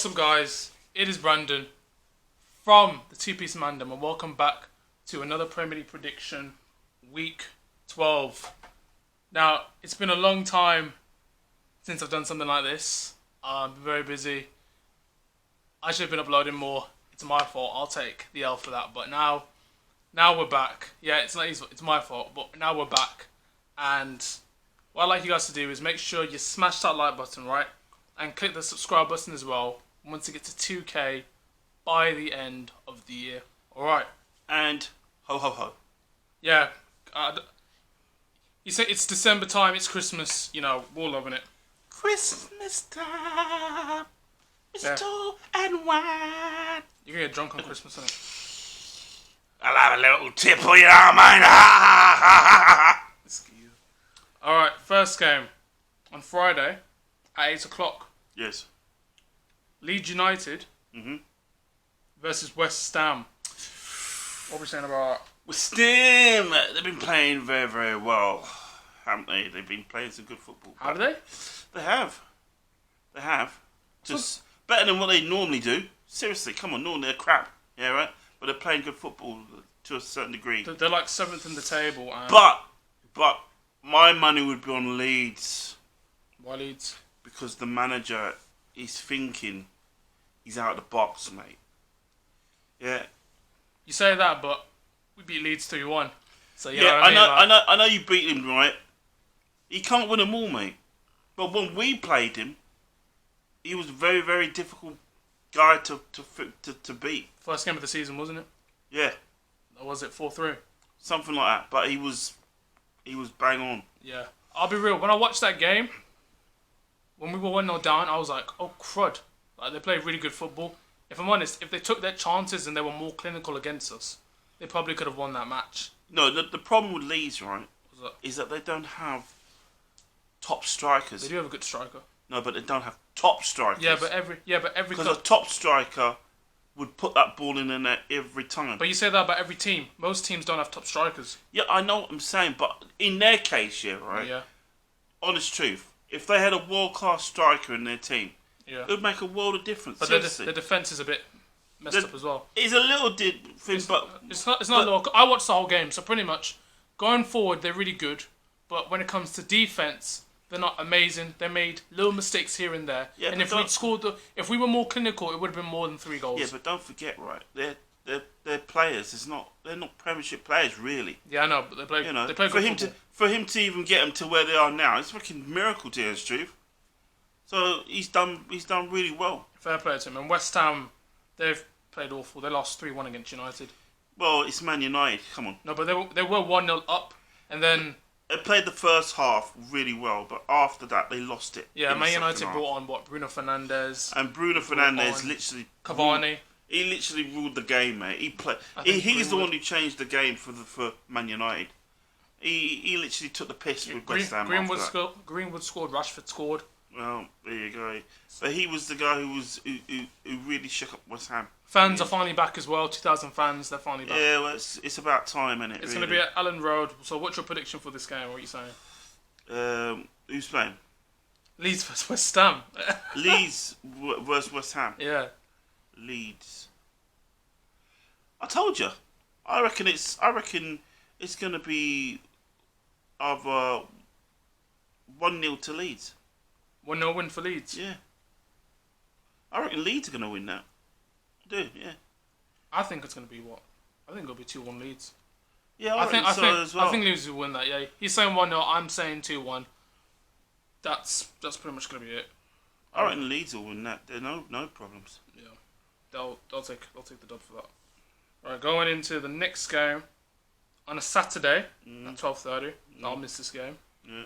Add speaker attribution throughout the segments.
Speaker 1: What's up, guys? It is Brandon from the Two Piece Mandem, and welcome back to another Premier League prediction, week 12. Now, it's been a long time since I've done something like this. I've been very busy. I should have been uploading more. It's my fault. I'll take the L for that. But now we're back. Yeah, it's not his fault. It's my fault. But now we're back, and what I'd like you guys to do is make sure you smash that like button, right? And click the subscribe button as well once it gets to 2K by the end of the year. Alright.
Speaker 2: And ho ho ho.
Speaker 1: Yeah. You say it's December time, it's Christmas, you know, we're all loving it.
Speaker 2: Christmas time. It's tall and wide.
Speaker 1: You're gonna get drunk on Christmas, innit?
Speaker 2: I'll have a little tipple, you know what I mean?
Speaker 1: Alright, first game on Friday at 8 o'clock.
Speaker 2: Yes.
Speaker 1: Leeds United versus West Ham. What are we saying about that?
Speaker 2: West Ham, they've been playing very, very well, haven't they? They've been playing some good football.
Speaker 1: How do they?
Speaker 2: They have. They have. Just better than what they normally do. Seriously, come on, normally they're crap. Yeah, right? But they're playing good football to a certain degree.
Speaker 1: They're like 7th in the table. And
Speaker 2: But my money would be on Leeds.
Speaker 1: Why Leeds?
Speaker 2: Because the manager is thinking he's out of the box, mate. Yeah.
Speaker 1: You say that, but we beat Leeds 3-1. So you
Speaker 2: yeah,
Speaker 1: know what I mean?
Speaker 2: I know you beat him, right? He can't win them all, mate. But when we played him, he was a very, very difficult guy to beat.
Speaker 1: First game of the season, wasn't it?
Speaker 2: Yeah.
Speaker 1: Or was it 4-3?
Speaker 2: Something like that. But he was bang on.
Speaker 1: Yeah. I'll be real. When I watched that game, when we were 1-0 down, I was like, oh, crud. Like, they played really good football. If I'm honest, if they took their chances and they were more clinical against us, they probably could have won that match.
Speaker 2: No, the problem with Leeds, right, is that they don't have top strikers.
Speaker 1: They do have a good striker.
Speaker 2: No, but they don't have top strikers.
Speaker 1: Yeah, but every
Speaker 2: because a top striker would put that ball in the net every time.
Speaker 1: But you say that about every team. Most teams don't have top strikers.
Speaker 2: Yeah, I know what I'm saying, but in their case, yeah, right?
Speaker 1: Yeah.
Speaker 2: Honest truth. If they had a world-class striker in their team, it would make a world of difference.
Speaker 1: But the defence is a bit messed up as well.
Speaker 2: It's a little thing, but...
Speaker 1: It's not low. I watched the whole game, so pretty much, going forward, they're really good. But when it comes to defence, they're not amazing. They made little mistakes here and there. Yeah, and if we were more clinical, it would have been more than 3 goals.
Speaker 2: Yeah, but don't forget, right? They're players. They're not Premiership players, really.
Speaker 1: Yeah, I know, but they play. You know, they play
Speaker 2: for
Speaker 1: good
Speaker 2: him
Speaker 1: football.
Speaker 2: For him to even get them to where they are now, it's a fucking miracle, to his truth. So he's done really well.
Speaker 1: Fair play to him. And West Ham, they've played awful. They lost 3-1 against United.
Speaker 2: Well, it's Man United. Come on.
Speaker 1: No, but they were 1-0 up, and then
Speaker 2: they played the first half really well, but after that they lost it.
Speaker 1: Yeah, Man United brought on Bruno Fernandes.
Speaker 2: And Bruno Fernandes literally
Speaker 1: Cavani.
Speaker 2: He literally ruled the game, mate. He's the one who changed the game for Man United. He literally took the piss with West Ham.
Speaker 1: Greenwood scored. Rashford scored.
Speaker 2: Well, there you go. But he was the guy who really shook up West Ham.
Speaker 1: Fans are finally back as well. 2,000 fans, they're finally back.
Speaker 2: Yeah, well, it's about time, isn't it?
Speaker 1: It's going to be at Allen Road. So what's your prediction for this game? What are you saying?
Speaker 2: Who's playing?
Speaker 1: Leeds versus West Ham.
Speaker 2: Leeds versus West Ham.
Speaker 1: Yeah.
Speaker 2: Leeds. I told you. I reckon it's going to be either 1-0 to Leeds.
Speaker 1: 1-0 win for Leeds?
Speaker 2: Yeah. I reckon Leeds are going to win that. I do, yeah.
Speaker 1: I think it's going to be what? I think it'll be 2-1 Leeds.
Speaker 2: Yeah, I think so as well.
Speaker 1: I think Leeds will win that, yeah. He's saying 1-0, I'm saying 2-1. That's pretty much going to be it.
Speaker 2: I reckon Leeds will win that. There's no problems.
Speaker 1: Yeah. They'll take the dub for that. Right, going into the next game on a Saturday at 12:30. I'll miss this game.
Speaker 2: Yeah.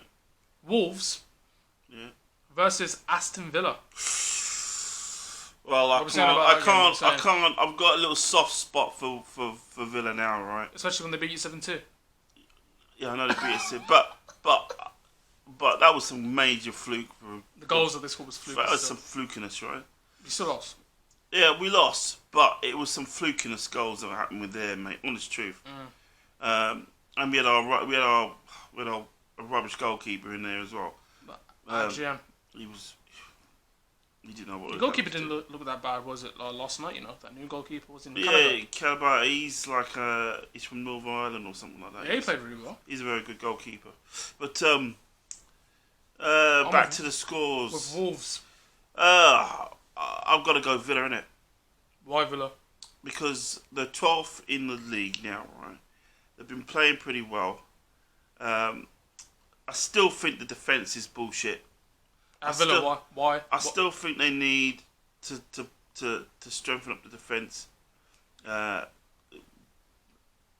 Speaker 1: Wolves.
Speaker 2: Yeah.
Speaker 1: Versus Aston Villa.
Speaker 2: Well, I can't. I've got a little soft spot for Villa now, right?
Speaker 1: Especially when they beat you 7-2.
Speaker 2: Yeah, I know they beat us, but that was some major fluke.
Speaker 1: The goals of this one was fluke.
Speaker 2: That was some flukiness, right?
Speaker 1: You still lost.
Speaker 2: Yeah, we lost, but it was some flukiness goals that happened with there, mate. Honest truth. And we had a rubbish goalkeeper in there as well.
Speaker 1: GM.
Speaker 2: He was You didn't know what
Speaker 1: The goalkeeper didn't look that bad, was it? Last night, that new goalkeeper was in
Speaker 2: Yeah,
Speaker 1: Canada.
Speaker 2: Calabar, he's like he's from Northern Ireland or something like that.
Speaker 1: Yeah, he played really well.
Speaker 2: He's a very good goalkeeper. But
Speaker 1: I'm
Speaker 2: back to the scores.
Speaker 1: With Wolves.
Speaker 2: I've got to go Villa, innit?
Speaker 1: Why Villa?
Speaker 2: Because they're 12th in the league now, right? They've been playing pretty well. I still think the defence is bullshit.
Speaker 1: Villa, why?
Speaker 2: I still think they need to strengthen up the defence.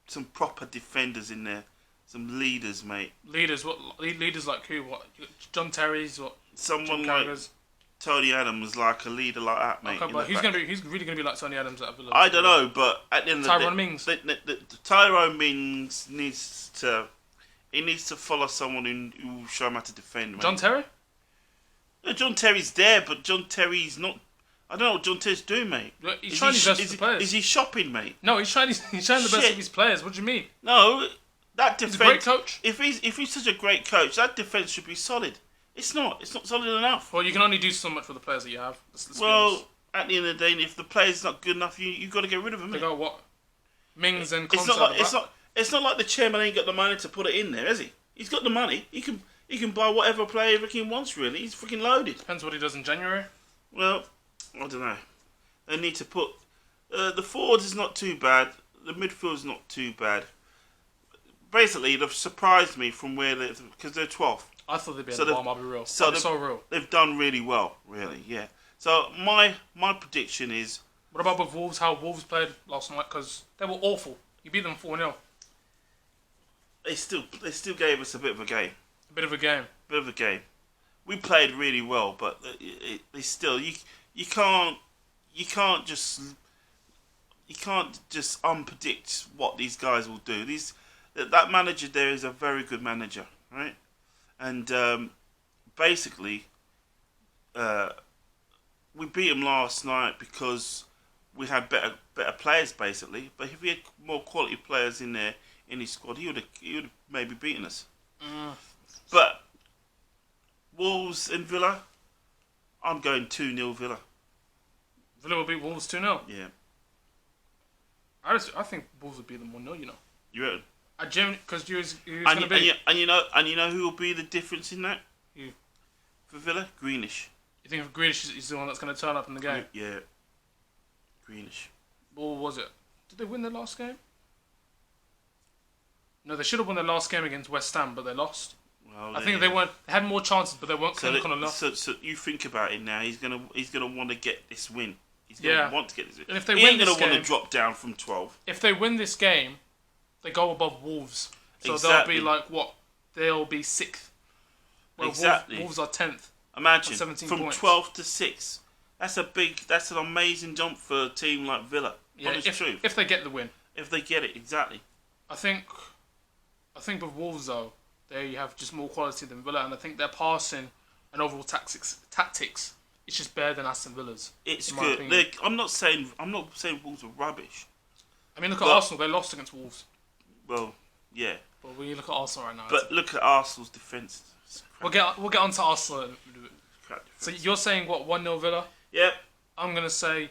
Speaker 2: Some proper defenders in there. Some leaders, mate.
Speaker 1: Leaders? What? Leaders like who? What? John Terry's? What?
Speaker 2: Someone like Tony Adams, like a leader like that, mate.
Speaker 1: Okay, but he's really gonna be like Tony Adams at Villa.
Speaker 2: I don't know, but at the end of the day,
Speaker 1: Tyrone Mings.
Speaker 2: Tyrone Mings needs to follow someone who will show him how to defend, mate.
Speaker 1: John Terry?
Speaker 2: Yeah, John Terry's there, but John Terry's not. I don't know what John Terry's doing, mate.
Speaker 1: He's trying his best with the players.
Speaker 2: Is he shopping, mate?
Speaker 1: No, he's trying the best with his players. What do you mean?
Speaker 2: No, that defense.
Speaker 1: He's a great coach.
Speaker 2: If he's such a great coach, that defense should be solid. It's not. It's not solid enough.
Speaker 1: Well, you can only do so much for the players that you have.
Speaker 2: Well, at the end of the day, if the player's not good enough, you got to get rid of him.
Speaker 1: They got what? Mings and
Speaker 2: it's not like it's not like the chairman ain't got the money to put it in there, has he? He's got the money. He can buy whatever player he wants. Really, he's freaking loaded.
Speaker 1: Depends what he does in January.
Speaker 2: Well, I don't know. They need to put the forwards is not too bad. The midfield is not too bad. Basically, they've surprised me from where because they're 12th.
Speaker 1: I thought they'd be at the bottom. I'll be real.
Speaker 2: So
Speaker 1: real.
Speaker 2: They've done really well, really. Yeah. So my prediction is.
Speaker 1: What about with Wolves? How Wolves played last night? Because they were awful. You beat them 4-0.
Speaker 2: They still gave us a bit of a game.
Speaker 1: A bit of a game.
Speaker 2: Bit of a game. We played really well, but they still you can't just unpredict what these guys will do. That manager there is a very good manager, right? And basically, we beat him last night because we had better players, basically. But if he had more quality players in there in his squad, he would have maybe beaten us. But Wolves and Villa, I'm going 2-0 Villa.
Speaker 1: Villa will beat Wolves 2-0.
Speaker 2: Yeah.
Speaker 1: I think Wolves will beat them 1-0.
Speaker 2: You reckon?
Speaker 1: I genuinely, because you was going to be.
Speaker 2: And you know who will be the difference in that?
Speaker 1: Who?
Speaker 2: For Villa, Greenish.
Speaker 1: You think Greenish is the one that's going to turn up in the game?
Speaker 2: Yeah. Greenish.
Speaker 1: Or was it? Did they win their last game? No, they should have won their last game against West Ham, but they lost.
Speaker 2: Well,
Speaker 1: I think they had more chances, but they weren't clinical enough.
Speaker 2: So you think about it now. He's gonna want to get this win. He's gonna
Speaker 1: Yeah.
Speaker 2: want to get this win.
Speaker 1: And if they
Speaker 2: he
Speaker 1: win
Speaker 2: ain't gonna
Speaker 1: this
Speaker 2: want
Speaker 1: game,
Speaker 2: to drop down from 12.
Speaker 1: If they win this game, they go above Wolves. So
Speaker 2: Exactly.
Speaker 1: they'll be like what? They'll be 6th. Well,
Speaker 2: Exactly.
Speaker 1: Wolves are 10th.
Speaker 2: Imagine
Speaker 1: 17
Speaker 2: from
Speaker 1: points.
Speaker 2: 12 to 6. That's an amazing jump for a team like Villa.
Speaker 1: Yeah,
Speaker 2: Honest truth.
Speaker 1: if they get the win.
Speaker 2: If they get it, exactly.
Speaker 1: I think with Wolves though, they have just more quality than Villa, and I think their passing and overall tactics it's just better than Aston Villa's.
Speaker 2: It's good. I'm not saying Wolves are rubbish.
Speaker 1: I mean, look at Arsenal. They lost against Wolves.
Speaker 2: Well, yeah.
Speaker 1: But when you look at Arsenal right now,
Speaker 2: but look at Arsenal's defence.
Speaker 1: We'll get on to Arsenal. So you're saying what, 1-0 Villa?
Speaker 2: Yep.
Speaker 1: I'm gonna say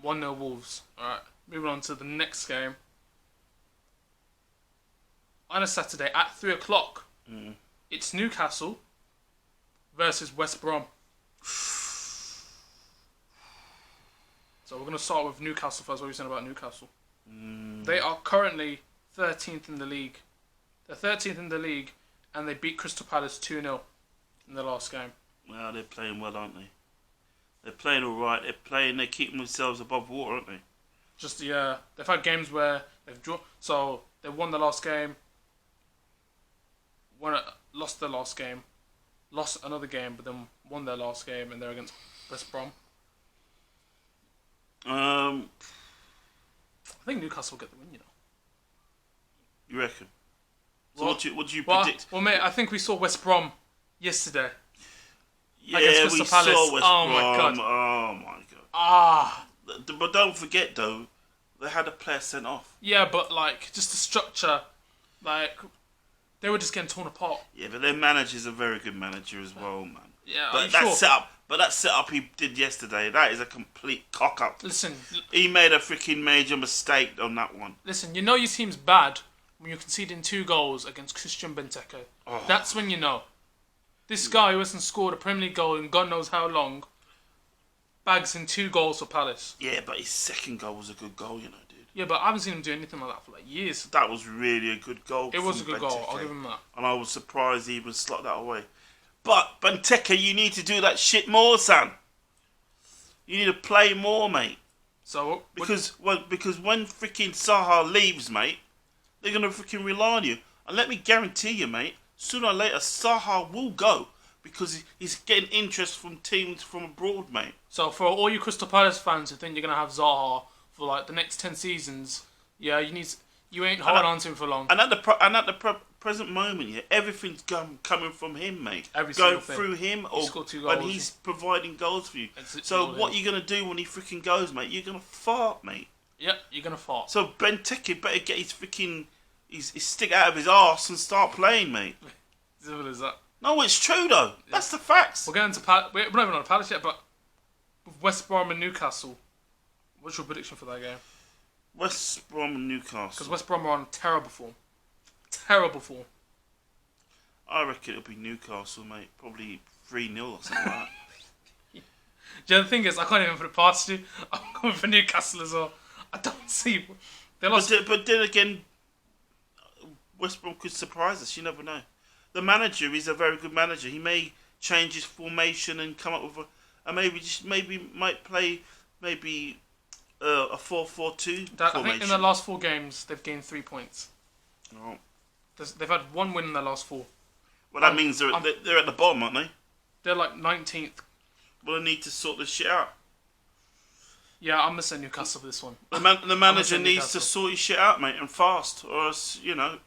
Speaker 1: 1-0 Wolves. All right. Moving on to the next game. On a Saturday at 3:00, it's Newcastle versus West Brom. So we're going to start with Newcastle first. What are you saying about Newcastle? They are currently 13th in the league. They're 13th in the league, and they beat Crystal Palace 2-0 in the last game.
Speaker 2: Well, they're playing well, aren't they? They're playing all right. They're keeping themselves above water, aren't they?
Speaker 1: Just, yeah. They've had games where they've drawn. So they won the last game. Lost their last game, lost another game, but then won their last game, and they're against West Brom. I think Newcastle will get the win.
Speaker 2: You reckon? So
Speaker 1: well,
Speaker 2: what do you predict?
Speaker 1: Well, mate, I think we saw West Brom yesterday.
Speaker 2: Yeah,
Speaker 1: against Crystal Palace.
Speaker 2: Saw West Brom.
Speaker 1: My god!
Speaker 2: Oh my god! But don't forget though, they had a player sent off.
Speaker 1: Yeah, but just the structure, they were just getting torn apart.
Speaker 2: Yeah, but their manager's a very good manager as well, man.
Speaker 1: Yeah,
Speaker 2: but that
Speaker 1: sure?
Speaker 2: But that setup he did yesterday, that is a complete cock up.
Speaker 1: Listen,
Speaker 2: He made a freaking major mistake on that one.
Speaker 1: listen. You know your team's bad when you're conceding 2 goals against Christian Benteke.
Speaker 2: Oh.
Speaker 1: That's when you know. This guy who hasn't scored a Premier League goal in God knows how long bags in 2 goals for Palace.
Speaker 2: Yeah, but his second goal was a good goal, you know, dude.
Speaker 1: Yeah, but I haven't seen him do anything like that for like years.
Speaker 2: That was really a good goal.
Speaker 1: It was a
Speaker 2: from
Speaker 1: good goal.
Speaker 2: Benteke.
Speaker 1: I'll give him that.
Speaker 2: And I was surprised he even slot that away. But Benteke, you need to do that shit more, son. You need to play more, mate.
Speaker 1: So
Speaker 2: Because when freaking Zaha leaves, mate, they're gonna freaking rely on you. And let me guarantee you, mate, sooner or later Zaha will go because he's getting interest from teams from abroad, mate.
Speaker 1: So for all you Crystal Palace fans who think you're gonna have Zaha for like the next 10 seasons, yeah, you ain't holding on to him for long.
Speaker 2: And at the present moment, yeah, everything's coming from him, mate.
Speaker 1: Every
Speaker 2: going
Speaker 1: single
Speaker 2: through him, or
Speaker 1: scored 2 goals,
Speaker 2: when he's providing goals for you. So what you gonna do when he freaking goes, mate? You're gonna fart, mate.
Speaker 1: Yep, you're gonna fart.
Speaker 2: So Benteke better get his freaking his stick out of his arse and start playing, mate.
Speaker 1: Simple as that.
Speaker 2: No, it's true though. That's the facts.
Speaker 1: We're going to we're not even on Palace yet, but with West Brom and Newcastle, what's your prediction for that game?
Speaker 2: West Brom and
Speaker 1: Because
Speaker 2: Newcastle.
Speaker 1: West Brom are on terrible form. Terrible form.
Speaker 2: I reckon it'll be Newcastle, mate. Probably 3-0 or something like that.
Speaker 1: Yeah, the thing is, I can't even put it past you. I'm going for Newcastle as well. I don't see. They lost.
Speaker 2: But then again, West Brom could surprise us. You never know. The manager is a very good manager. He may change his formation and come up with maybe might play a 4-4-2 formation.
Speaker 1: I think in the last 4 games they've gained 3 points.
Speaker 2: Oh.
Speaker 1: They've had 1 win in their last 4.
Speaker 2: Well, that means they're at the bottom, aren't they?
Speaker 1: They're like 19th.
Speaker 2: Well, they need to sort this shit out.
Speaker 1: Yeah, I'm gonna say Newcastle for this one.
Speaker 2: The manager needs
Speaker 1: Newcastle.
Speaker 2: to sort his shit out, mate, and fast, or else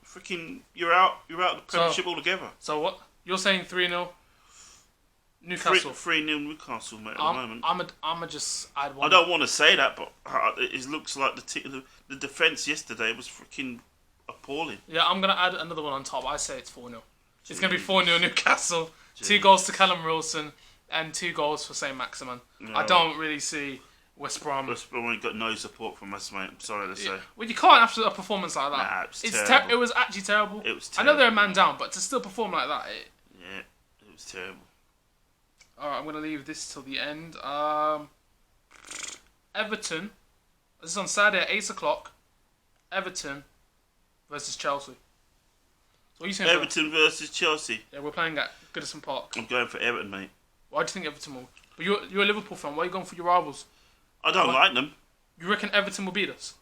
Speaker 2: freaking you're out of the Premiership altogether.
Speaker 1: So what? You're saying 3-0 Newcastle?
Speaker 2: 3-0 Newcastle, mate. At the moment,
Speaker 1: I'm just add one.
Speaker 2: I don't want to say that, but it looks like the defense yesterday was freaking appalling.
Speaker 1: Yeah, I'm gonna add another one on top. I say it's 4-0. It's gonna be 4-0 Newcastle. 2 goals to Callum Wilson and 2 goals for Saint Maximin.
Speaker 2: No.
Speaker 1: I don't really see West Brom.
Speaker 2: West Brom ain't got no support from us, mate. I'm sorry to say.
Speaker 1: Well, you can't after a performance like that.
Speaker 2: Nah, it's terrible.
Speaker 1: It was actually terrible.
Speaker 2: It was
Speaker 1: I know
Speaker 2: terrible.
Speaker 1: they're a man down, but to still perform like that,
Speaker 2: Yeah, it was terrible.
Speaker 1: Alright, I'm going to leave this till the end. Everton. This is on Saturday at 8 o'clock. Everton versus Chelsea. So what are you saying?
Speaker 2: Everton versus Chelsea.
Speaker 1: Yeah, we're playing at Goodison Park.
Speaker 2: I'm going for Everton, mate.
Speaker 1: Why do you think Everton will? But you're a Liverpool fan. Why are you going for your rivals?
Speaker 2: I don't like them.
Speaker 1: You reckon Everton will beat us?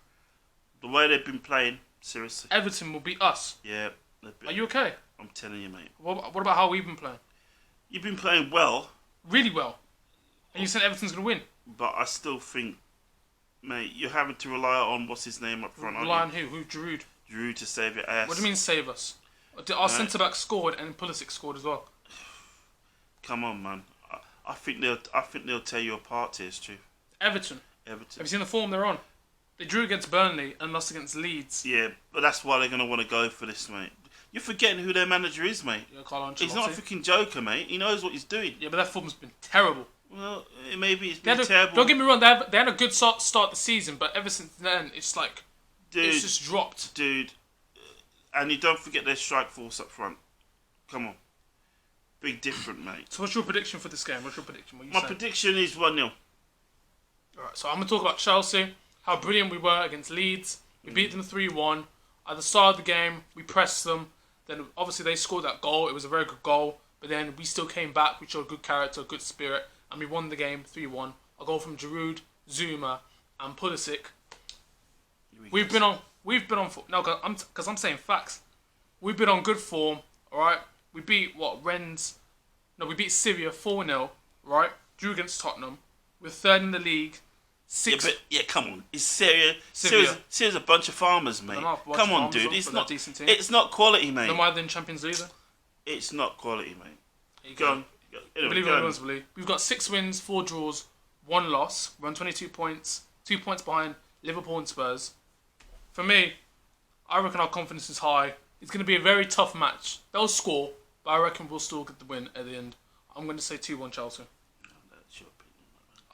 Speaker 2: The way they've been playing, seriously.
Speaker 1: Everton will beat us.
Speaker 2: Yeah.
Speaker 1: Are you okay?
Speaker 2: I'm telling you, mate.
Speaker 1: What about how we've been playing?
Speaker 2: You've been playing well,
Speaker 1: Really well. And you said Everton's going to win.
Speaker 2: but I still think, mate, you're having to rely on what's his name up front.
Speaker 1: Rely
Speaker 2: Aren't
Speaker 1: on who? Who? Giroud.
Speaker 2: you? Giroud to save your ass.
Speaker 1: What do you mean save us? Our centre-back scored and Pulisic scored as well.
Speaker 2: Come on, man. I think they'll tear you apart, to his truth.
Speaker 1: Everton. Have you seen the form they're on? They drew against Burnley and lost against Leeds.
Speaker 2: Yeah, but that's why they're going to want to go for this, mate. You're forgetting who their manager is, mate.
Speaker 1: Yeah, Carlo Ancelotti.
Speaker 2: He's not a freaking joker, mate. He knows what he's doing.
Speaker 1: Yeah, but their form's been terrible.
Speaker 2: Well, maybe it's been terrible.
Speaker 1: Don't get me wrong, they had a good start the season, but ever since then, it's like, it's just dropped.
Speaker 2: Dude, and you don't forget their strike force up front. Come on. Big different, mate.
Speaker 1: So what's your prediction for this game? What's your prediction?
Speaker 2: My prediction is 1-0.
Speaker 1: Alright, so I'm going to talk about Chelsea, how brilliant we were against Leeds. We beat them 3-1. At the start of the game, we pressed them. Then obviously they scored that goal. It was a very good goal. But then we still came back. We showed good character, good spirit. And we won the game 3-1. A goal from Giroud, Zuma and Pulisic. We've been on no, because I'm saying facts. We've been on good form, alright? We beat we beat Syria 4-0, right? Drew against Tottenham. We're 3rd in the league.
Speaker 2: Come on. It's Syria's a bunch of farmers, mate. Come on, dude. It's not quality, mate.
Speaker 1: Then why are they in Champions League then?
Speaker 2: It's not quality, mate.
Speaker 1: Go
Speaker 2: on.
Speaker 1: Believe it or not, we've got 6 wins, 4 draws, 1 loss. We're on 22 points, 2 points behind Liverpool and Spurs. For me, I reckon our confidence is high. It's going to be a very tough match. They'll score, but I reckon we'll still get the win at the end. I'm going to say 2-1 Chelsea.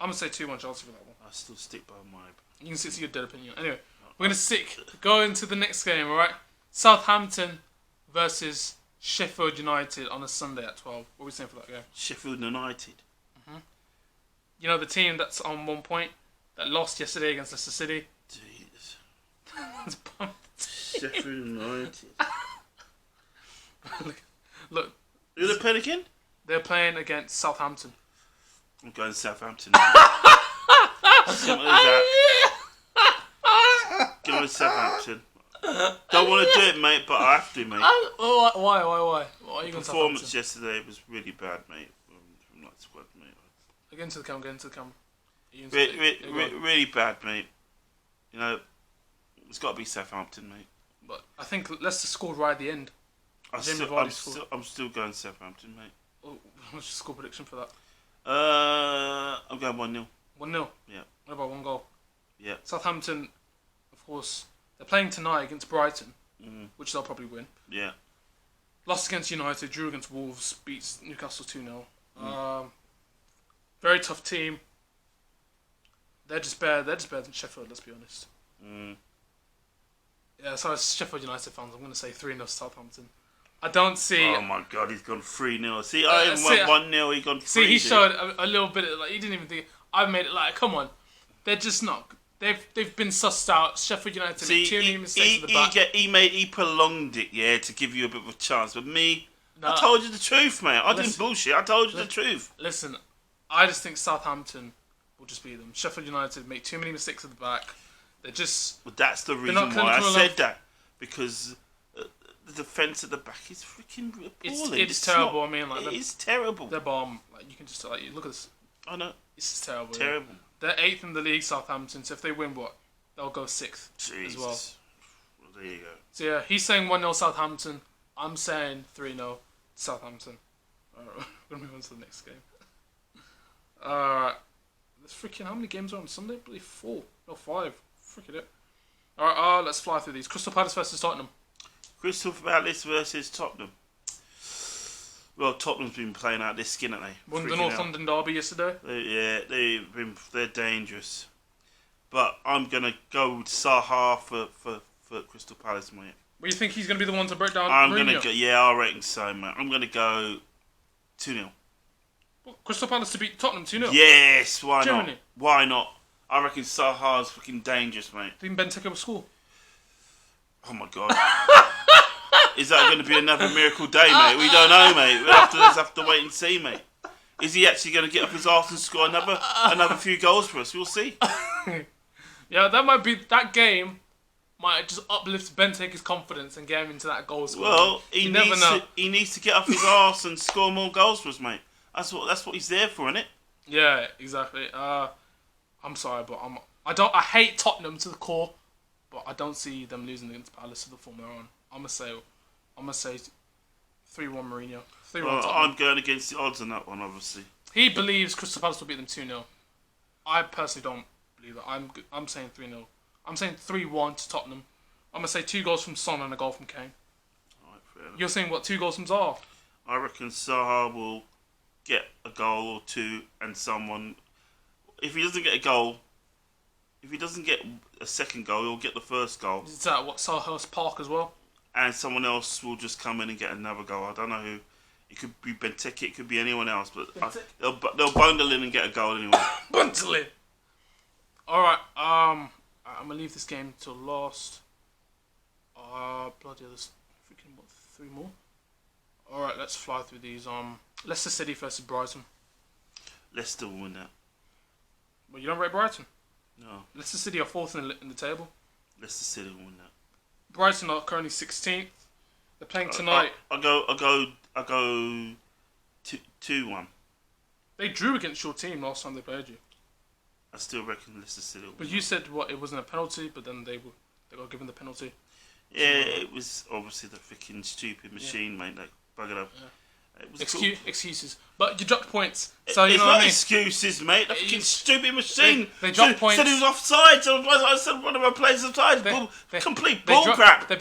Speaker 1: I'm gonna say 2-1 Chelsea for that one.
Speaker 2: I still stick by my.
Speaker 1: You can stick to your dead opinion. Anyway, we're gonna go into the next game. All right, Southampton versus Sheffield United on a Sunday at 12. What are we saying for that game?
Speaker 2: Sheffield United.
Speaker 1: You know the team that's on 1 point that lost yesterday against Leicester City.
Speaker 2: Jeez.
Speaker 1: That's pumped.
Speaker 2: Sheffield United.
Speaker 1: Look.
Speaker 2: Who they playing again?
Speaker 1: They're playing against Southampton.
Speaker 2: I'm going Southampton.
Speaker 1: Simple
Speaker 2: as that. Going Southampton. Don't want to do it, mate, but I have to, mate.
Speaker 1: Why? Why are you going
Speaker 2: Performance yesterday was really bad, mate. From that squad, mate.
Speaker 1: Get into the camera.
Speaker 2: Really bad, mate. You know, it's got to be Southampton, mate.
Speaker 1: But I think Leicester scored right at the end.
Speaker 2: I'm still going Southampton, mate.
Speaker 1: Oh, what's your score prediction for that?
Speaker 2: I'm going 1-0.
Speaker 1: 1-0?
Speaker 2: Yeah.
Speaker 1: What about 1 goal?
Speaker 2: Yeah.
Speaker 1: Southampton, of course, they're playing tonight against Brighton, which they'll probably win.
Speaker 2: Yeah.
Speaker 1: Lost against United, drew against Wolves, beats Newcastle 2-0. Very tough team. They're just better than Sheffield, let's be honest. Yeah, so as Sheffield United fans, I'm going to say 3-0 Southampton. I don't see...
Speaker 2: Oh my God, he's gone 3-0. See, I even went 1-0, he gone 3-0.
Speaker 1: See, he showed a little bit of, like, he didn't even think... I've made it like, come on. They're just not... They've been sussed out. Sheffield United made too many mistakes at the back.
Speaker 2: He prolonged it, yeah, to give you a bit of a chance. But me, I told you the truth, mate. I didn't bullshit. I told you the truth.
Speaker 1: Listen, I just think Southampton will just beat them. Sheffield United make too many mistakes at the back. They're just...
Speaker 2: Well, that's the reason why I said that. Because the defence at the back is freaking appalling.
Speaker 1: It's terrible. I mean, like...
Speaker 2: It's terrible.
Speaker 1: They're bomb. Like, you can just... Like, look at this.
Speaker 2: I know.
Speaker 1: It's just terrible.
Speaker 2: Terrible.
Speaker 1: Yeah. They're 8th in the league, Southampton, so if they win, they'll go 6th as well.
Speaker 2: Well, there you go.
Speaker 1: So yeah, he's saying 1-0 Southampton. I'm saying 3-0 Southampton. Alright, we're going to move on to the next game. Alright. There's freaking... How many games are on Sunday? Probably 4. No, 5. Freaking it. Alright, let's fly through these. Crystal Palace versus Tottenham.
Speaker 2: Crystal Palace versus Tottenham. Well, Tottenham's been playing out their skin, haven't they?
Speaker 1: Won the North London derby yesterday.
Speaker 2: They're dangerous. But I'm gonna go with Saha for Crystal Palace, mate.
Speaker 1: Well, you think he's gonna be the one to break down?
Speaker 2: I reckon so, mate. I'm gonna go 2-0.
Speaker 1: What, Crystal Palace to beat Tottenham 2-0?
Speaker 2: Yes, why
Speaker 1: Germany.
Speaker 2: not? Why not? I reckon Saha's fucking dangerous, mate.
Speaker 1: Think Benteke will score?
Speaker 2: Oh my God. Is that going to be another miracle day, mate? We don't know, mate. We'll have to wait and see, mate. Is he actually going to get up his arse and score another few goals for us? We'll see.
Speaker 1: Yeah, that game might just uplift Benteke's confidence and get him into that goal scoring.
Speaker 2: Well, he needs to get up his arse and score more goals for us, mate. That's what he's there for, isn't it?
Speaker 1: Yeah, exactly. I'm sorry, but I hate Tottenham to the core, but I don't see them losing against Palace to the form they're on. I'm gonna say 3-1 Mourinho. 3-1
Speaker 2: I'm going against the odds on that one, obviously.
Speaker 1: He believes Crystal Palace will beat them 2-0. I personally don't believe that. I'm saying 3-0. I'm saying 3-1 to Tottenham. I'm gonna say 2 goals from Son and a goal from Kane.
Speaker 2: Alright, fair enough.
Speaker 1: You're saying what? 2 goals from Zaha?
Speaker 2: I reckon Zaha will get a goal or 2, and someone. If he doesn't get a goal, if he doesn't get a second goal, he'll get the first goal.
Speaker 1: Is that what, Selhurst Park as well?
Speaker 2: And someone else will just come in and get another goal. I don't know who. It could be Benteke, it could be anyone else, but they'll bundle in and get a goal anyway.
Speaker 1: Bundle in. Alright, I'm gonna leave this game till last. Bloody hell, there's freaking 3 more? Alright, let's fly through these. Leicester City versus Brighton.
Speaker 2: Leicester will win that.
Speaker 1: Well, you don't rate Brighton?
Speaker 2: No.
Speaker 1: Leicester City are 4th in the table.
Speaker 2: Leicester City will win that.
Speaker 1: Brighton are currently 16th. They're playing tonight.
Speaker 2: I'll go 2-1.
Speaker 1: They drew against your team last time they played you.
Speaker 2: I still reckon Leicester City will win.
Speaker 1: But you said it wasn't a penalty, but then they got given the penalty.
Speaker 2: Yeah, it was obviously the freaking stupid machine, mate, that buggered up. Yeah. It was
Speaker 1: excuses. But you dropped points. So you
Speaker 2: it's
Speaker 1: know
Speaker 2: not
Speaker 1: what I mean?
Speaker 2: Excuses, mate. The fucking stupid machine.
Speaker 1: They dropped points.
Speaker 2: Said he was offside. So I said one of my players offside. Complete bull crap.
Speaker 1: They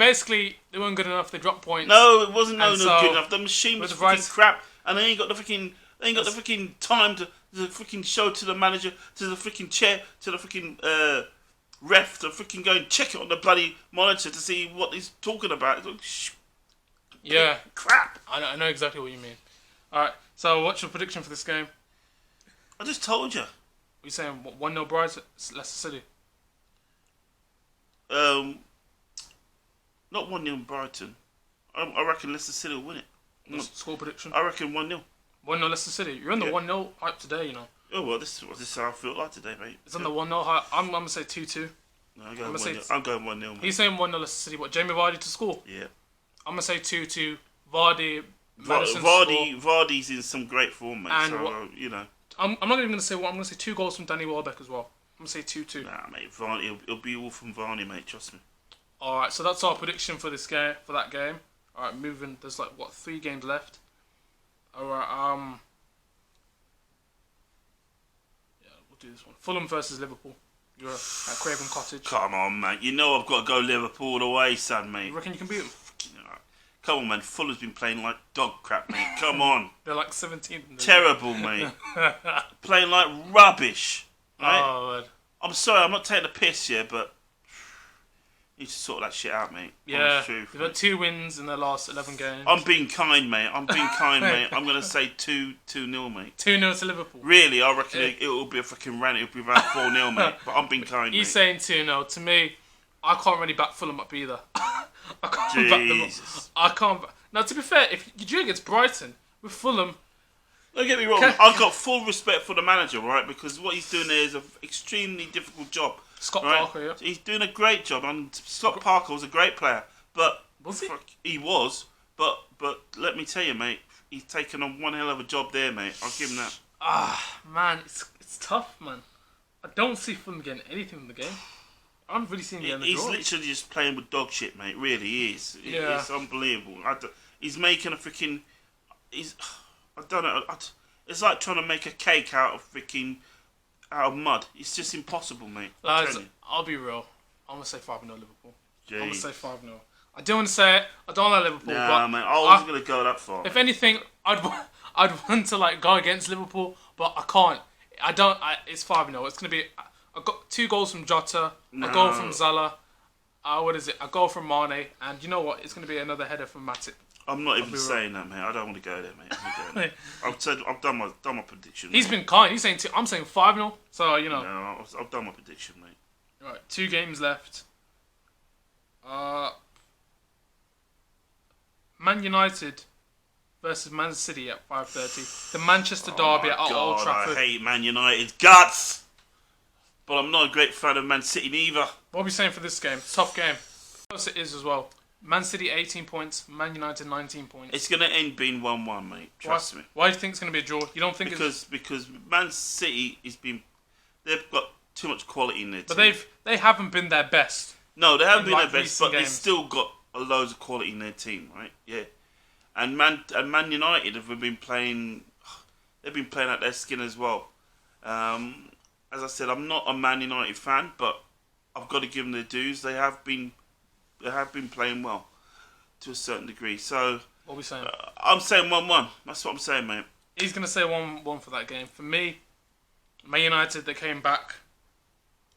Speaker 1: weren't good enough. They dropped points.
Speaker 2: No, it wasn't good enough. The machine was fucking crap, and they ain't got the freaking time There's a freaking show to the manager, to the freaking chair, to the freaking ref to freaking go and check it on the bloody monitor to see what he's talking about. It's like,
Speaker 1: yeah.
Speaker 2: Crap.
Speaker 1: I know exactly what you mean. Alright, so what's your prediction for this game?
Speaker 2: I just told you.
Speaker 1: Are you saying 1-0 Brighton, Leicester City?
Speaker 2: Not 1-0 Brighton. I reckon Leicester City will win it.
Speaker 1: What's the score prediction?
Speaker 2: I reckon 1-0.
Speaker 1: 1-0 Leicester City. You're on the 1-0 hype today, you know.
Speaker 2: Oh, well, this is how I feel like today, mate.
Speaker 1: It's on the 1-0 hype. I'm going to say 2-2.
Speaker 2: No, I'm going 1-0. I'm going 1-0, mate.
Speaker 1: He's saying 1-0 Leicester City. What, Jamie Vardy to score?
Speaker 2: Yeah.
Speaker 1: I'm going to say 2-2. Vardy, Madison to score.
Speaker 2: Vardy's in some great form, mate.
Speaker 1: And
Speaker 2: so, you know.
Speaker 1: I'm not even going to say what. I'm going to say 2 goals from Danny Welbeck as well. I'm going to say 2-2.
Speaker 2: Nah, mate. Vardy, it'll be all from Vardy, mate. Trust me.
Speaker 1: Alright, so that's our prediction for this game, for that game. Alright, moving. There's 3 games left. Alright, yeah, we'll do this one. Fulham versus Liverpool. You're at Craven Cottage.
Speaker 2: Come on, mate. You know I've got to go Liverpool all the way, son, mate.
Speaker 1: You reckon you can beat them?
Speaker 2: Come on, man. Fulham's been playing like dog crap, mate. Come on.
Speaker 1: They're like 17th.
Speaker 2: Terrible, mate. Playing like rubbish. Right?
Speaker 1: Oh, man.
Speaker 2: I'm sorry, I'm not taking the piss here, but you need to sort that shit out, mate.
Speaker 1: Yeah, they've got 2 wins in their last 11 games.
Speaker 2: I'm being kind, mate. I'm going to say 2-0, mate.
Speaker 1: 2-0 to Liverpool.
Speaker 2: Really, I reckon it will be a freaking rant. It'll be around 4-0, mate. But I'm being kind,
Speaker 1: He's
Speaker 2: mate.
Speaker 1: saying 2-0. To me, I can't really back Fulham up either. I can't back them up. I can't. Now, to be fair, if you drew against Brighton with Fulham,
Speaker 2: don't get me wrong. I've got full respect for the manager, right? Because what he's doing there is an extremely difficult job.
Speaker 1: Scott
Speaker 2: right?
Speaker 1: Parker, yeah.
Speaker 2: He's doing a great job, and Scott Parker was a great player. But
Speaker 1: was he?
Speaker 2: He was. But let me tell you, mate, he's taken on one hell of a job there, mate. I'll give him that.
Speaker 1: Man, it's tough, man. I don't see Fulham getting anything in the game. I haven't really seen him getting the draw.
Speaker 2: He's literally just playing with dog shit, mate. Really, he is.
Speaker 1: Yeah.
Speaker 2: It's unbelievable. He's making a freaking. I don't know. It's like trying to make a cake out of mud. It's just impossible, mate.
Speaker 1: Lads, I'll be real. I'm gonna say 5-0 Liverpool.
Speaker 2: Jeez.
Speaker 1: I'm gonna say 5-0. I don't want to say it. I don't like Liverpool.
Speaker 2: Nah,
Speaker 1: but
Speaker 2: man. I wasn't gonna go that far.
Speaker 1: If anything, I'd want to go against Liverpool, but I can't. It's 5-0. It's gonna be. I got 2 goals from Jota. A goal from Zala. What is it? A goal from Mane. And you know what? It's gonna be another header from Matip.
Speaker 2: I'm not even saying that, mate. I don't want to go there, mate. I've done my prediction.
Speaker 1: He's been kind. He's saying I'm saying 5-0. So you know.
Speaker 2: No, I've done my prediction, mate.
Speaker 1: Right, 2 games left. Man United versus Man City at 5:30. The Manchester derby at Old Trafford.
Speaker 2: I hate Man United's guts, but I'm not a great fan of Man City neither.
Speaker 1: What are we saying for this game? Tough game. Close it is as well. Man City 18 points, Man United 19 points.
Speaker 2: It's going to end being 1-1, mate. Trust me.
Speaker 1: Why do you think it's going to be a draw? You don't think
Speaker 2: because Man City they've got too much quality in their team.
Speaker 1: But they haven't been their best.
Speaker 2: No, they haven't been their best, but
Speaker 1: games.
Speaker 2: they've still got loads of quality in their team, right? Yeah. And Man United have been playing. They've been playing out their skin as well. As I said, I'm not a Man United fan, but I've got to give them their dues. They have been playing well to a certain degree. So
Speaker 1: what are we saying?
Speaker 2: I'm saying 1-1. That's what I'm saying, mate.
Speaker 1: He's gonna say 1-1 for that game. For me, Man United, they came back.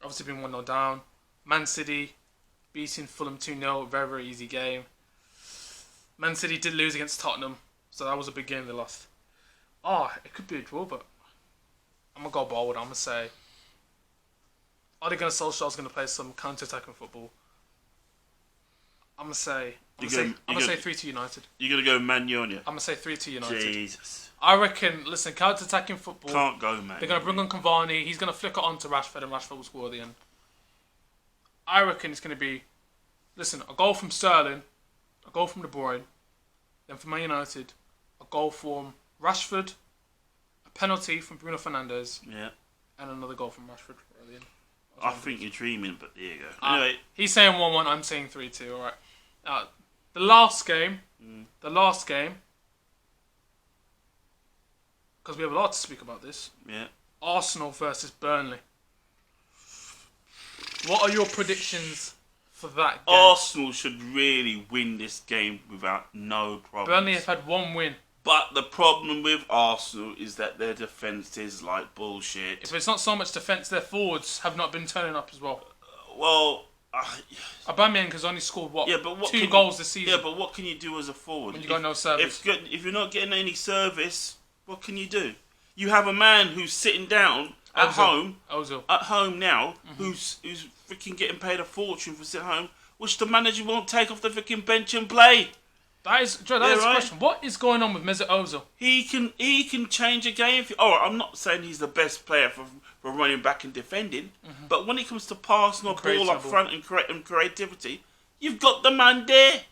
Speaker 1: Obviously been 1-0 down. Man City beating Fulham 2-0. Very, very easy game. Man City did lose against Tottenham, so that was a big game they lost. It could be a draw, but I'm going to go bold. I'm going to say Ole Gunnar Solskjaer's going to play some counter-attacking football. I'm going to say 3-2 United.
Speaker 2: You're going to go Man U on you?
Speaker 1: I'm going to say 3-2 United.
Speaker 2: Jesus.
Speaker 1: I reckon, listen, counter-attacking football.
Speaker 2: Can't go, man.
Speaker 1: They're going to bring on Cavani. He's going to flick it on to Rashford, and Rashford will score at the end. I reckon it's going to be, listen, a goal from Sterling, a goal from De Bruyne, then for Man United, a goal from Rashford, a penalty from Bruno Fernandes, and another goal from Rashford at the end.
Speaker 2: I think you're dreaming, but there you go. Anyway,
Speaker 1: he's saying 1-1, I'm saying 3-2, alright. The last game, because we have a lot to speak about this.
Speaker 2: Yeah.
Speaker 1: Arsenal versus Burnley. What are your predictions for that game?
Speaker 2: Arsenal should really win this game without no problem.
Speaker 1: Burnley have had 1 win.
Speaker 2: But the problem with Arsenal is that their defence is like bullshit.
Speaker 1: If it's not so much defence, their forwards have not been turning up as well.
Speaker 2: Well,
Speaker 1: Aubameyang has only scored
Speaker 2: yeah, but what
Speaker 1: 2 goals this season.
Speaker 2: Yeah, but what can you do as a forward
Speaker 1: when you got no service?
Speaker 2: If you're not getting any service, what can you do? You have a man who's sitting down at home now, who's freaking getting paid a fortune for sitting home, which the manager won't take off the freaking bench and play.
Speaker 1: That is the question. What is going on with Mesut Ozil?
Speaker 2: He can change a game. I'm not saying he's the best player for running back and defending, but when it comes to passing or ball up front and creativity, you've got the man there.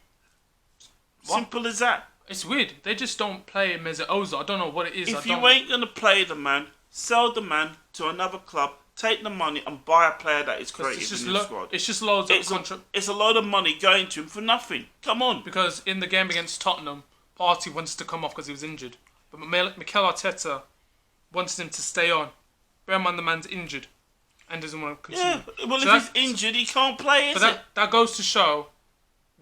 Speaker 2: Simple as that.
Speaker 1: It's weird. They just don't play Mesut Ozil. I don't know what it is.
Speaker 2: If you ain't gonna play the man, sell the man to another club. Take the money and buy a player that is creative in the squad.
Speaker 1: It's just loads of contract.
Speaker 2: It's a load of money going to him for nothing. Come on.
Speaker 1: Because in the game against Tottenham, Partey wants to come off because he was injured. But Mikel Arteta wants him to stay on. Bear in mind the man's injured and doesn't want to continue.
Speaker 2: Yeah, well, if he's injured, he can't play, is it?
Speaker 1: That goes to show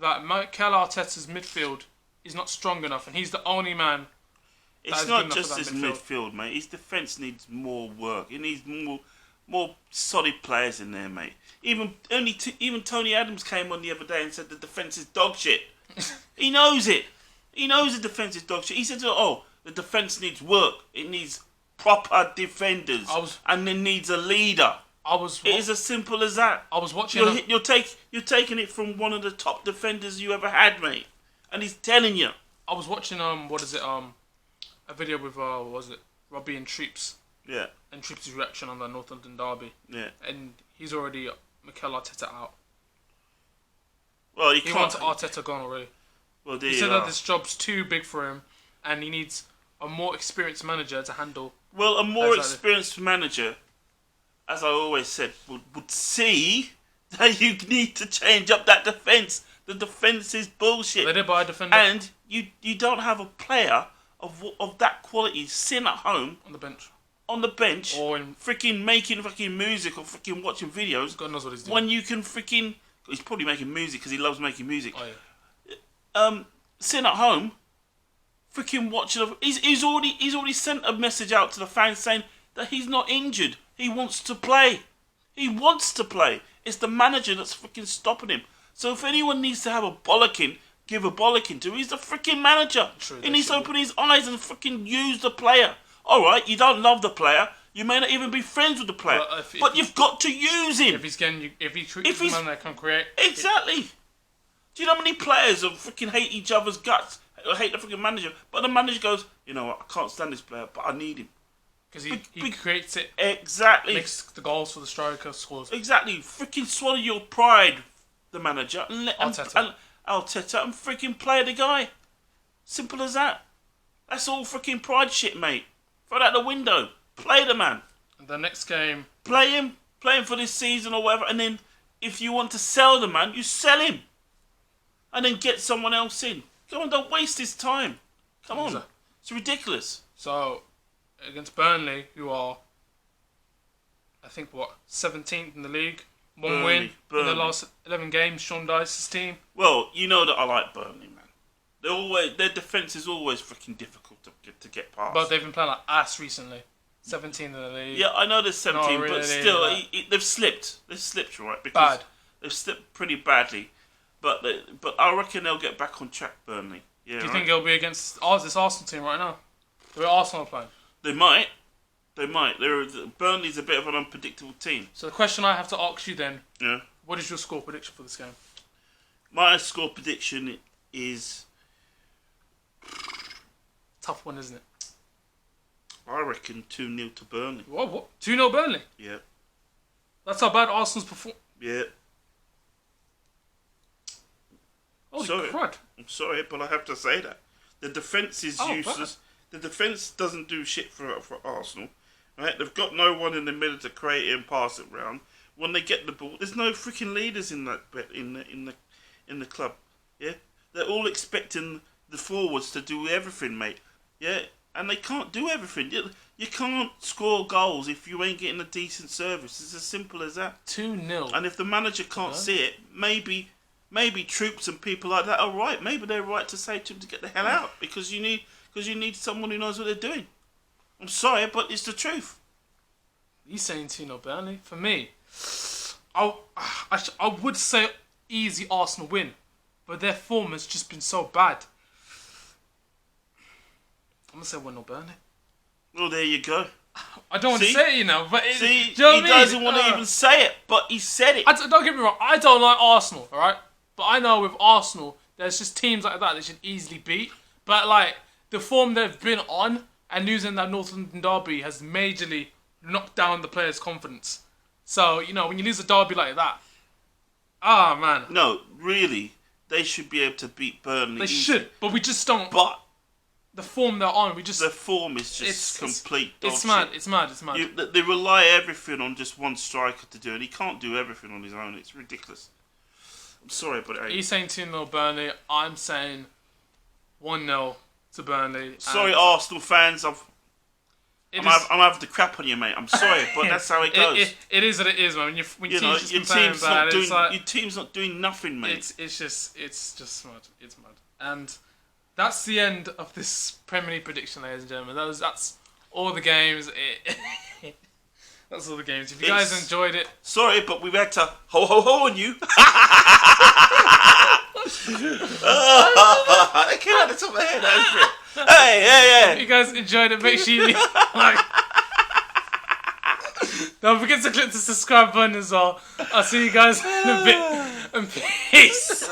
Speaker 1: that Mikel Arteta's midfield is not strong enough, and he's the only man.
Speaker 2: It's not just his midfield, mate. His defence needs more work. It needs more solid players in there, mate. Even Tony Adams came on the other day and said the defence is dog shit. He knows it. He knows the defence is dog shit. He said, the defence needs work. It needs proper defenders, and it needs a leader. It is as simple as that.
Speaker 1: I was watching.
Speaker 2: You're taking it from one of the top defenders you ever had, mate, and he's telling you.
Speaker 1: I was watching a video with Robbie and Treeps.
Speaker 2: Yeah.
Speaker 1: And Treeps' reaction on the North London derby.
Speaker 2: Yeah.
Speaker 1: And he's already Mikel Arteta out.
Speaker 2: Well,
Speaker 1: he wants Arteta gone already.
Speaker 2: Well,
Speaker 1: he said that this job's too big for him, and he needs a more experienced manager to handle.
Speaker 2: Well, a more experienced manager, as I always said, would see that you need to change up that defence. The defence is bullshit.
Speaker 1: They did buy a defender.
Speaker 2: And you don't have a player of that quality sitting at home
Speaker 1: on the bench.
Speaker 2: Or in making music or watching videos.
Speaker 1: God knows what he's doing.
Speaker 2: When you can he's probably making music because he loves making music.
Speaker 1: Oh yeah.
Speaker 2: Sitting at home, watching. He's already sent a message out to the fans saying that he's not injured. He wants to play. He wants to play. It's the manager that's stopping him. So if anyone needs to have a bollocking, give a bollocking to, he's the manager.
Speaker 1: True,
Speaker 2: he needs to open his eyes and use the player. Alright, you don't love the player. You may not even be friends with the player. But you've got to use him.
Speaker 1: If he's the man that can create.
Speaker 2: Exactly. Do you know how many players hate each other's guts? Or hate the manager? But the manager goes, you know what, I can't stand this player, but I need him.
Speaker 1: Because he creates it.
Speaker 2: Exactly.
Speaker 1: Makes the goals for the striker, scores.
Speaker 2: Exactly. Swallow your pride, the manager, and let Arteta and play the guy. Simple as that. That's all pride shit, mate. Throw that out the window. Play the man.
Speaker 1: And the next game.
Speaker 2: Play him for this season or whatever, and then if you want to sell the man, you sell him. And then get someone else in. Come on, don't waste his time. Come on. It's ridiculous.
Speaker 1: So, against Burnley, who are, I think, 17th in the league. One win in the last 11 games, Sean Dyche's team.
Speaker 2: Well, you know that I like Burnley, man. Their defence is always difficult to get past.
Speaker 1: But they've been playing like ass recently. 17 in the league.
Speaker 2: Yeah, I know they're 17, really, but still, they've slipped. They've slipped, right?
Speaker 1: Bad.
Speaker 2: They've slipped pretty badly. But I reckon they'll get back on track, Burnley. Yeah.
Speaker 1: Do you think it'll be against this Arsenal team right now? The way Arsenal are playing?
Speaker 2: They might. Burnley's a bit of an unpredictable team.
Speaker 1: So the question I have to ask you then,
Speaker 2: yeah,
Speaker 1: what is your score prediction for this game?
Speaker 2: My score prediction is...
Speaker 1: Tough one, isn't it?
Speaker 2: I reckon 2-0 to Burnley.
Speaker 1: What? 2-0 Burnley?
Speaker 2: Yeah.
Speaker 1: That's how bad Arsenal's perform.
Speaker 2: Yeah.
Speaker 1: Holy crud.
Speaker 2: I'm sorry, but I have to say that. The defence is useless. Bad. The defence doesn't do shit for Arsenal. Right? They've got no one in the middle to create it and pass it round. When they get the ball, there's no freaking leaders in the club. Yeah? They're all expecting the forwards to do everything, mate. Yeah? And they can't do everything. You can't score goals if you ain't getting a decent service. It's as simple as that.
Speaker 1: 2-0.
Speaker 2: And if the manager can't see it, maybe troops and people like that are right. Maybe they're right to say to him to get the hell out because you need because you need someone who knows what they're doing. I'm sorry, but it's the truth.
Speaker 1: You saying 2-0 Burnley? For me, I would say easy Arsenal win, but their form has just been so bad. I'm gonna say 1-0 Burnley.
Speaker 2: Well, there you go.
Speaker 1: I don't want to say it, but
Speaker 2: see,
Speaker 1: do you know
Speaker 2: he doesn't want to even say it, but he said it.
Speaker 1: Don't get me wrong. I don't like Arsenal, all right, but I know with Arsenal, there's just teams like that they should easily beat. But like the form they've been on and losing that North London derby has majorly knocked down the players' confidence. So when you lose a derby like that, man.
Speaker 2: No, really, they should be able to beat Burnley.
Speaker 1: They should, but we just don't.
Speaker 2: But
Speaker 1: the form they're on, the
Speaker 2: form is just complete dog
Speaker 1: it's mad.
Speaker 2: shit.
Speaker 1: It's mad.
Speaker 2: They rely everything on just one striker to do it, and he can't do everything on his own. It's ridiculous. I'm sorry, but
Speaker 1: he's saying 2-0 Burnley. I'm saying 1-0 to Burnley.
Speaker 2: Sorry, Arsenal fans. I'm having to crap on you, mate. I'm sorry, but that's how it goes.
Speaker 1: It is what it is, man. When your
Speaker 2: team's not doing nothing, mate.
Speaker 1: It's just mad. It's mad. And that's the end of this Premier League prediction, ladies and gentlemen. That's all the games. That's all the games. If you guys enjoyed it,
Speaker 2: sorry, but we've had to ho ho ho on you. That came out the top of my head. Hey.
Speaker 1: If you guys enjoyed it, make sure you don't forget to click the subscribe button as well. I'll see you guys in a bit. And peace.